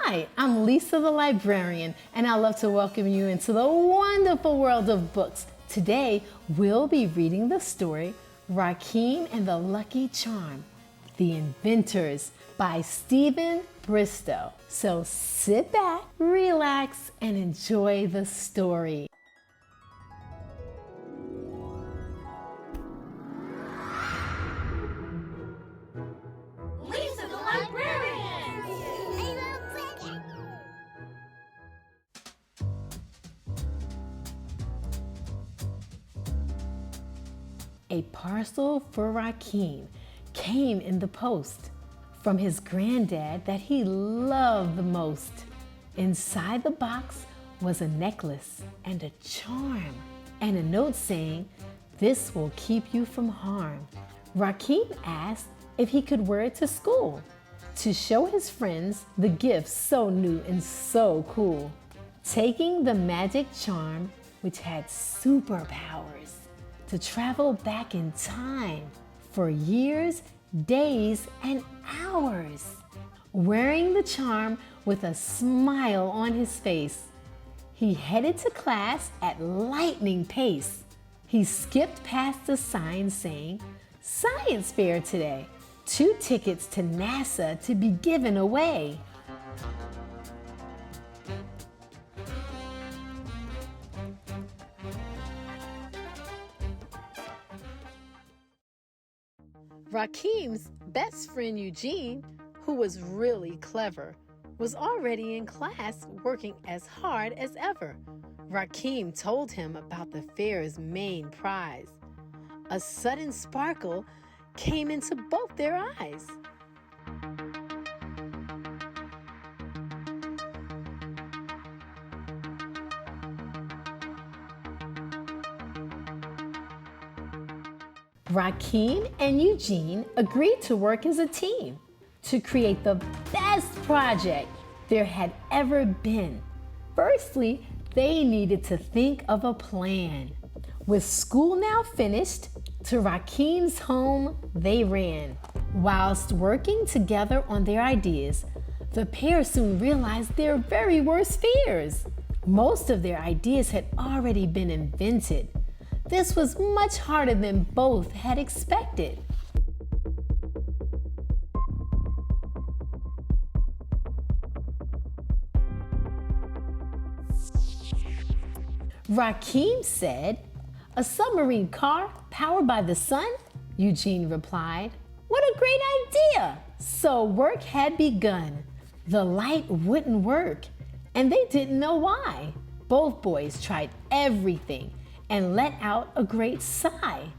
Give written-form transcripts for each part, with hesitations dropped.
Hi, I'm Lisa the librarian, and I'd love to welcome you into the wonderful world of books. Today, we'll be reading the story Rakeem and the Lucky Charm, The Inventors by Stephen Bristow. So sit back, relax, and enjoy the story. Lisa the librarian! A parcel for Rakeem came in the post from his granddad that he loved the most. Inside the box was a necklace and a charm and a note saying, "This will keep you from harm." Rakeem asked if he could wear it to school to show his friends the gift so new and so cool. Taking the magic charm, which had superpowers, to travel back in time for years, days, and hours. Wearing the charm with a smile on his face, he headed to class at lightning pace. He skipped past the sign saying, "Science fair today. 2 tickets to NASA to be given away." Rakeem's best friend Eugine, who was really clever, was already in class working as hard as ever. Rakeem told him about the fair's main prize. A sudden sparkle came into both their eyes. Rakeem and Eugine agreed to work as a team to create the best project there had ever been. Firstly, they needed to think of a plan. With school now finished, to Rakeem's home they ran. Whilst working together on their ideas, the pair soon realized their very worst fears. Most of their ideas had already been invented. This was much harder than both had expected. Rakeem said, "A submarine car powered by the sun?" Eugene replied, "What a great idea!" So work had begun. The light wouldn't work, and they didn't know why. Both boys tried everything and let out a great sigh.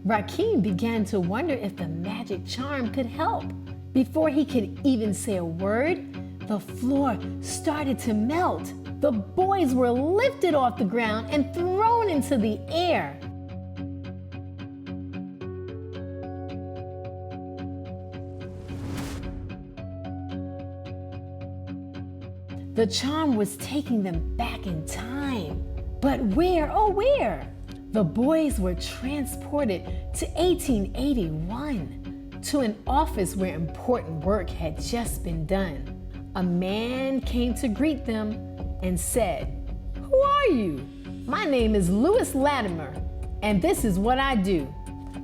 Rakeem began to wonder if the magic charm could help. Before he could even say a word, the floor started to melt. The boys were lifted off the ground and thrown into the air. The charm was taking them back in time. But where, oh where? The boys were transported to 1881, to an office where important work had just been done. A man came to greet them and said, "Who are you?" "My name is Latimer, and this is what I do.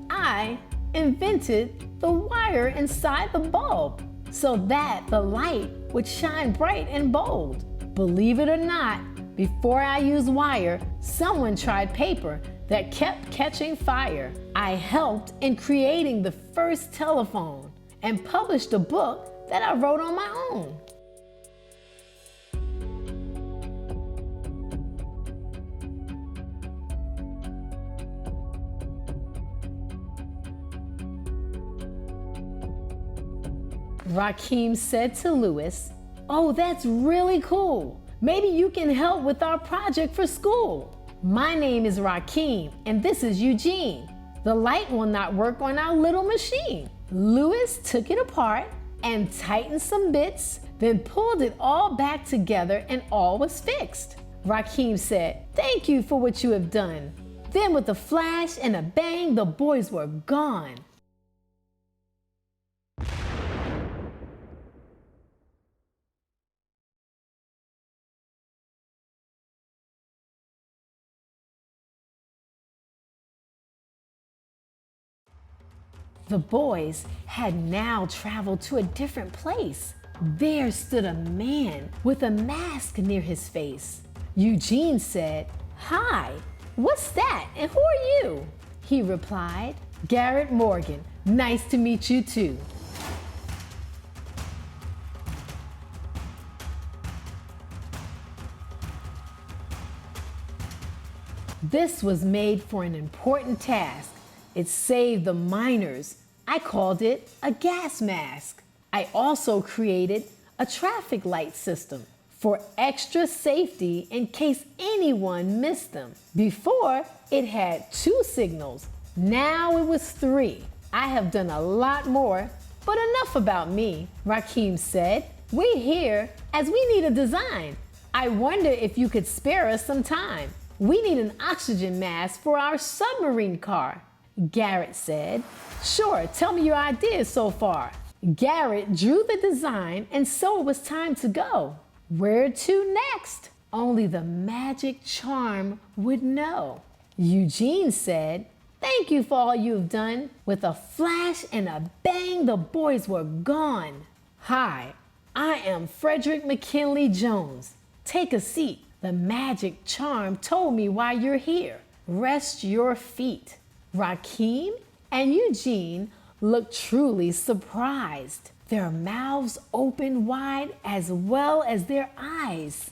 I invented the wire inside the bulb so that the light would shine bright and bold. Believe it or not, before I used wire, someone tried paper that kept catching fire. I helped in creating the first telephone and published a book that I wrote on my own." Rakeem said to Louis, "Oh, that's really cool. Maybe you can help with our project for school. My name is Rakeem, and this is Eugene. The light will not work on our little machine." Louis took it apart and tightened some bits then pulled it all back together and all was fixed. Rakeem said, "Thank you for what you have done." Then with a flash and a bang, the boys were gone. The boys had now traveled to a different place. There stood a man with a mask near his face. Eugene said, "Hi, what's that and who are you?" He replied, "Garrett Morgan, nice to meet you too." This was made for an important task. It saved the miners. I called it a gas mask. I also created a traffic light system for extra safety in case anyone missed them. Before, it had 2 signals. Now it was 3. I have done a lot more, but enough about me, Rakeem said. We're here as we need a design. I wonder if you could spare us some time. We need an oxygen mask for our submarine car. Garrett said, "Sure, tell me your ideas so far." Garrett drew the design and so it was time to go. Where to next? Only the magic charm would know. Eugene said, "Thank you for all you've done." With a flash and a bang, the boys were gone. "Hi, I am Frederick McKinley Jones. Take a seat. The magic charm told me why you're here. Rest your feet." Rakeem and Eugene looked truly surprised. Their mouths opened wide as well as their eyes.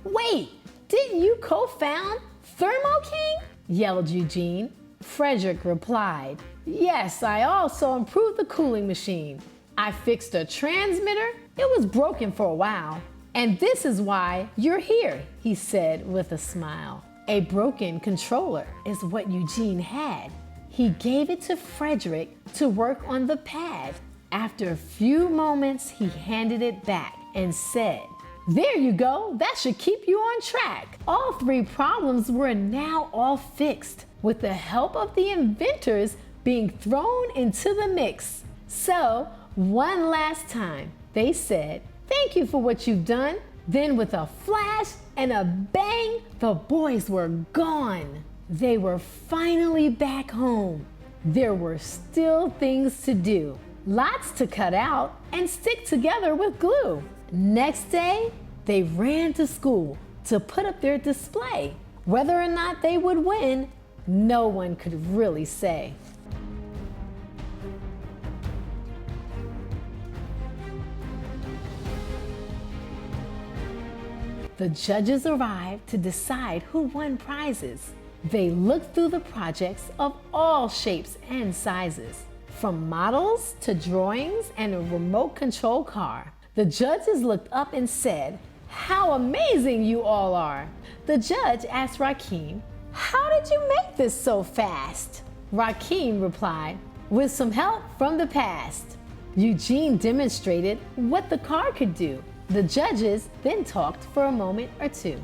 "Wait, didn't you co-found Thermo King?" yelled Eugene. Frederick replied, "Yes, I also improved the cooling machine. I fixed a transmitter. It was broken for a while. And this is why you're here," he said with a smile. A broken controller is what Eugene had. He gave it to Frederick to work on the pad. After a few moments, he handed it back and said, "There you go. That should keep you on track." All 3 problems were now all fixed with the help of the inventors being thrown into the mix. So, one last time, they said, "Thank you for what you've done." Then with a flash and a bang, the boys were gone. They were finally back home. There were still things to do, lots to cut out and stick together with glue. Next day, they ran to school to put up their display. Whether or not they would win, no one could really say. The judges arrived to decide who won prizes. They looked through the projects of all shapes and sizes, from models to drawings and a remote control car. The judges looked up and said, "How amazing you all are." The judge asked Rakeem, "How did you make this so fast?" Rakeem replied, "With some help from the past." Eugene demonstrated what the car could do. The judges then talked for a moment or two.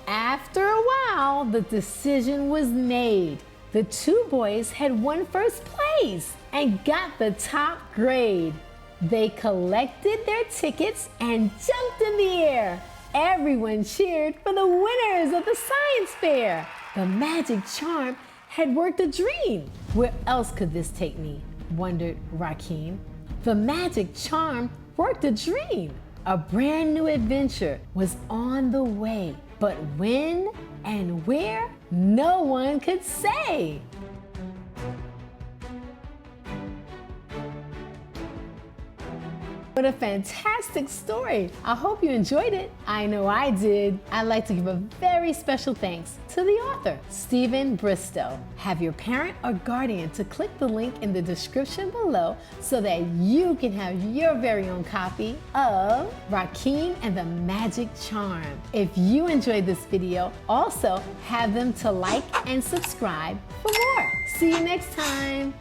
After a while, the decision was made. The 2 boys had won first place and got the top grade. They collected their tickets and jumped in the air. Everyone cheered for the winners of the science fair. The magic charm had worked a dream. Where else could this take me? Wondered Rakeem. The magic charm worked a dream. A brand new adventure was on the way. But when and where, no one could say. What a fantastic story. I hope you enjoyed it. I know I did. I'd like to give a very special thanks to the author, Stephen Bristow. Have your parent or guardian to click the link in the description below so that you can have your very own copy of Rakeem and the Magic Charm. If you enjoyed this video, also have them to like and subscribe for more. See you next time.